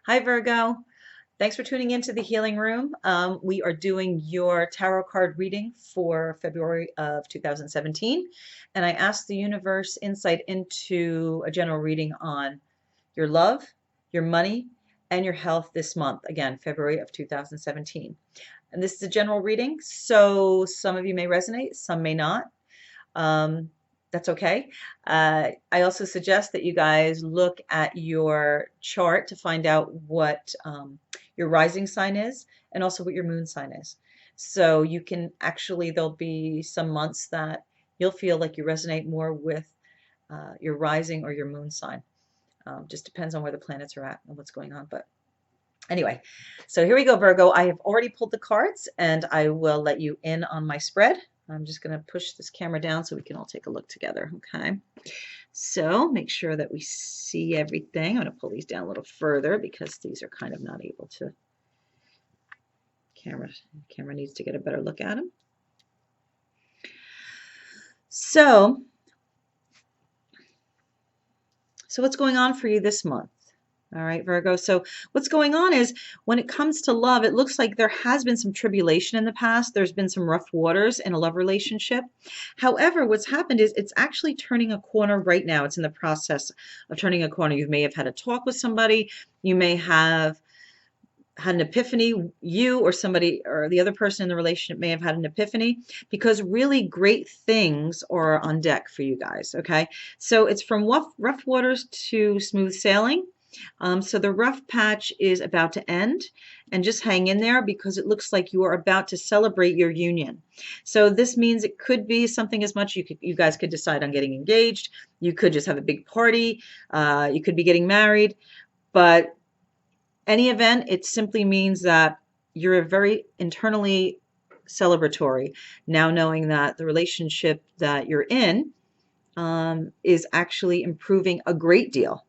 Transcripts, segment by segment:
Hi, Virgo. Thanks for tuning into the Healing Room. We are doing your tarot card reading for February of 2017. And I asked the universe insight into a general reading on your love, your money, and your health this month. Again, February of 2017. And this is a general reading, so some of you may resonate, some may not. Um, that's okay. I also suggest that you guys look at your chart to find out what your rising sign is and also what your moon sign is. So you can actually, there'll be some months that you'll feel like you resonate more with your rising or your moon sign. Just depends on where the planets are at and what's going on. But anyway, so here we go, Virgo. I have already pulled the cards and I will let you in on my spread. I'm just going to push this camera down so we can all take a look together, okay? So make sure that we see everything. I'm going to pull these down a little further because these are kind of not able to, camera needs to get a better look at them. So what's going on for you this month? All right, Virgo. So what's going on is when it comes to love, it looks like there has been some tribulation in the past. There's been some rough waters in a love relationship. However, what's happened is it's actually turning a corner right now. It's in the process of turning a corner. You may have had a talk with somebody. You may have had an epiphany. You or somebody or the other person in the relationship may have had an epiphany because really great things are on deck for you guys. Okay. So it's from rough waters to smooth sailing. So the rough patch is about to end, and just hang in there because it looks like you are about to celebrate your union. So this means it could be something as much you guys could decide on getting engaged. You could just have a big party. You could be getting married, but any event, it simply means that you're very internally celebratory now, knowing that the relationship that you're in is actually improving a great deal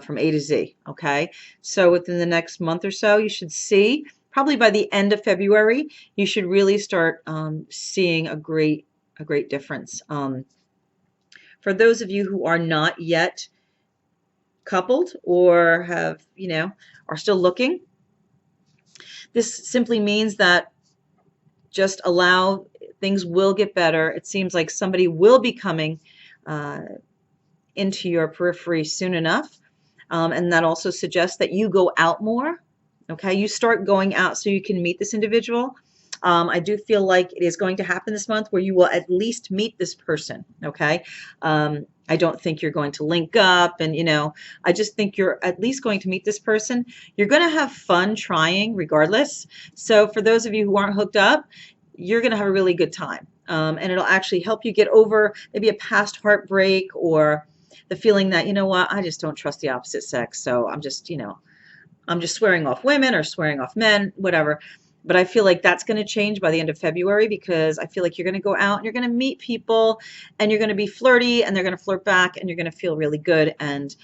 from A to Z. Okay, so within the next month or so, you should see, probably by the end of February, you should really start seeing a great difference. For those of you who are not yet coupled or have, are still looking, this simply means that just allow, things will get better. It seems like somebody will be coming uh, into your periphery soon enough. And that also suggests that you go out more. Okay, you start going out so you can meet this individual. I do feel like it is going to happen this month where you will at least meet this person. Okay. I don't think you're going to link up and, I just think you're at least going to meet this person. You're going to have fun trying regardless. So for those of you who aren't hooked up, you're going to have a really good time. And it'll actually help you get over maybe a past heartbreak or the feeling that, you know what, I just don't trust the opposite sex. So I'm just swearing off women or swearing off men, whatever. But I feel like that's going to change by the end of February because I feel like you're going to go out and you're going to meet people and you're going to be flirty and they're going to flirt back and you're going to feel really good. And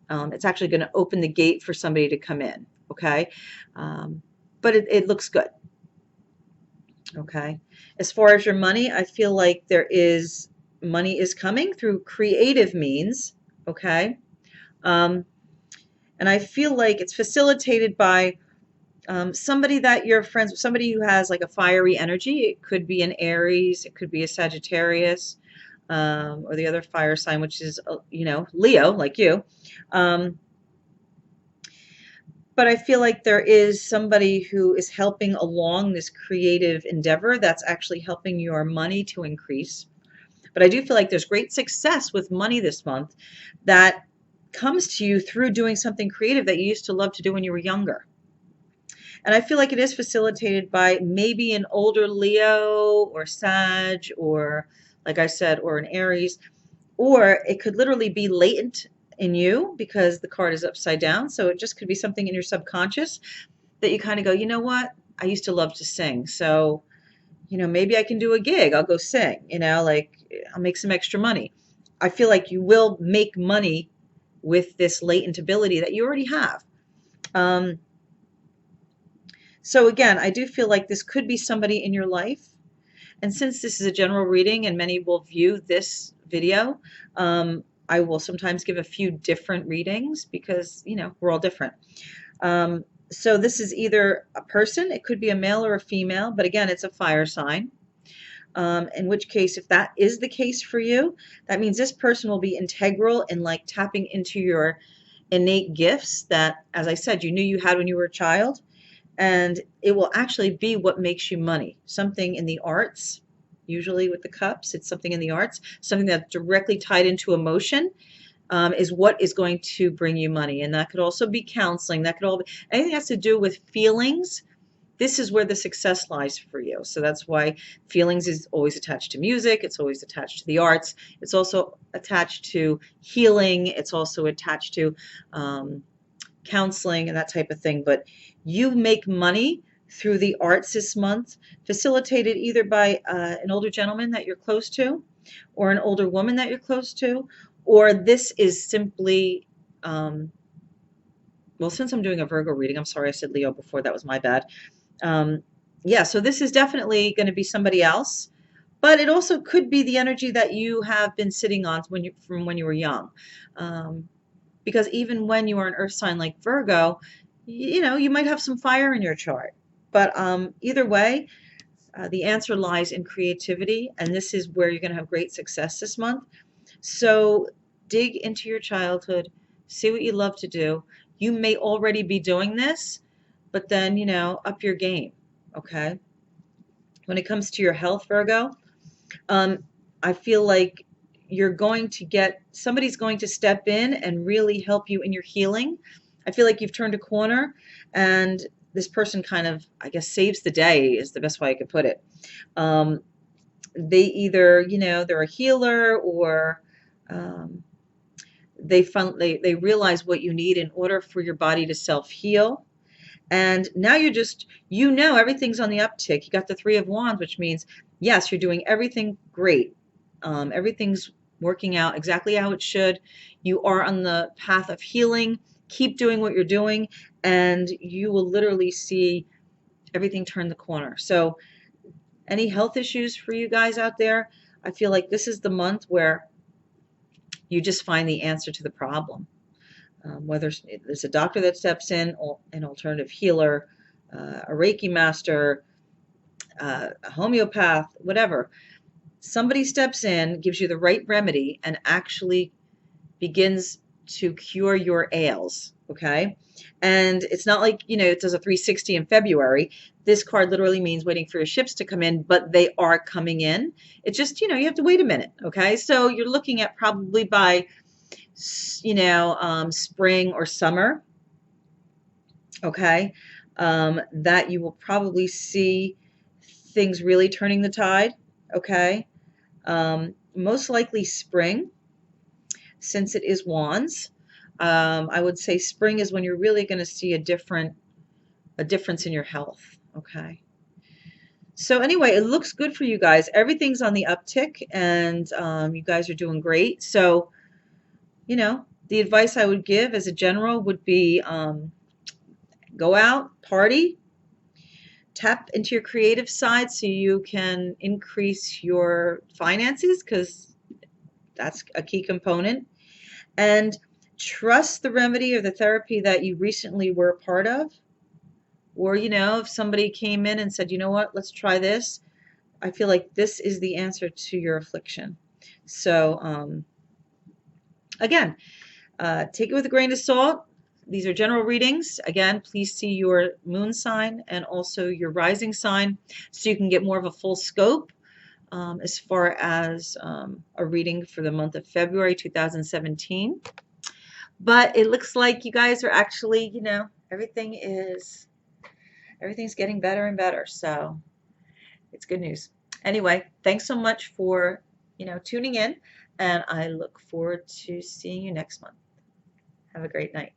it's actually going to open the gate for somebody to come in. Okay. But it looks good. Okay. As far as your money, I feel like money is coming through creative means. Okay. And I feel like it's facilitated by somebody that you're friends with, somebody who has like a fiery energy. It could be an Aries, it could be a Sagittarius, or the other fire sign, which is, Leo, like you. But I feel like there is somebody who is helping along this creative endeavor that's actually helping your money to increase. But I do feel like there's great success with money this month that comes to you through doing something creative that you used to love to do when you were younger. And I feel like it is facilitated by maybe an older Leo or Sag or, like I said, or an Aries, or it could literally be latent in you because the card is upside down. So it just could be something in your subconscious that you kind of go, you know what? I used to love to sing. So, maybe I can do a gig. I'll go sing, like I'll make some extra money. I feel like you will make money with this latent ability that you already have. So again, I do feel like this could be somebody in your life. And since this is a general reading and many will view this video, I will sometimes give a few different readings because, we're all different. So this is either a person, it could be a male or a female, but again, it's a fire sign. In which case, if that is the case for you, that means this person will be integral in like tapping into your innate gifts that, as I said, you knew you had when you were a child, and it will actually be what makes you money. Something in the arts, usually with the cups, it's something in the arts, something that's directly tied into emotion. Is what is going to bring you money. And that could also be counseling. That could all be anything that has to do with feelings. This is where the success lies for you. So that's why feelings is always attached to music. It's always attached to the arts. It's also attached to healing. It's also attached to counseling and that type of thing. But you make money through the arts this month, facilitated either by an older gentleman that you're close to, or an older woman that you're close to, or this is simply, well, since I'm doing a Virgo reading, I'm sorry I said Leo before, that was my bad. Yeah, so this is definitely going to be somebody else, but it also could be the energy that you have been sitting on from when you were young. Because even when you are an earth sign like Virgo, you might have some fire in your chart. But either way, the answer lies in creativity, and this is where you're going to have great success this month. So dig into your childhood, see what you love to do. You may already be doing this, but then, up your game, okay? When it comes to your health, Virgo, I feel like somebody's going to step in and really help you in your healing. I feel like you've turned a corner, and this person kind of, I guess, saves the day is the best way I could put it. They either, they're a healer, or they realize what you need in order for your body to self-heal. And now everything's on the uptick. You got the Three of Wands, which means, yes, you're doing everything great. Everything's working out exactly how it should. You are on the path of healing. Keep doing what you're doing, and you will literally see everything turn the corner. So any health issues for you guys out there, I feel like this is the month where you just find the answer to the problem. Whether there's a doctor that steps in, or an alternative healer, a Reiki master, a homeopath, whatever. Somebody steps in, gives you the right remedy, and actually begins to cure your ails, okay? And it's not like, it does a 360 in February. This card literally means waiting for your ships to come in, but they are coming in. It's just, you have to wait a minute, okay? So you're looking at probably by, spring or summer, okay? That you will probably see things really turning the tide, okay? Most likely spring, since it is wands. I would say spring is when you're really going to see a difference in your health, okay? So anyway, it looks good for you guys. Everything's on the uptick, and you guys are doing great. So, the advice I would give as a general would be go out, party, tap into your creative side so you can increase your finances, because that's a key component. And trust the remedy or the therapy that you recently were a part of. Or, if somebody came in and said, you know what, let's try this. I feel like this is the answer to your affliction. So, again, take it with a grain of salt. These are general readings. Again, please see your moon sign and also your rising sign so you can get more of a full scope as far as a reading for the month of February 2017. But it looks like you guys are actually, everything's getting better and better. So it's good news. Anyway, thanks so much for, tuning in, and I look forward to seeing you next month. Have a great night.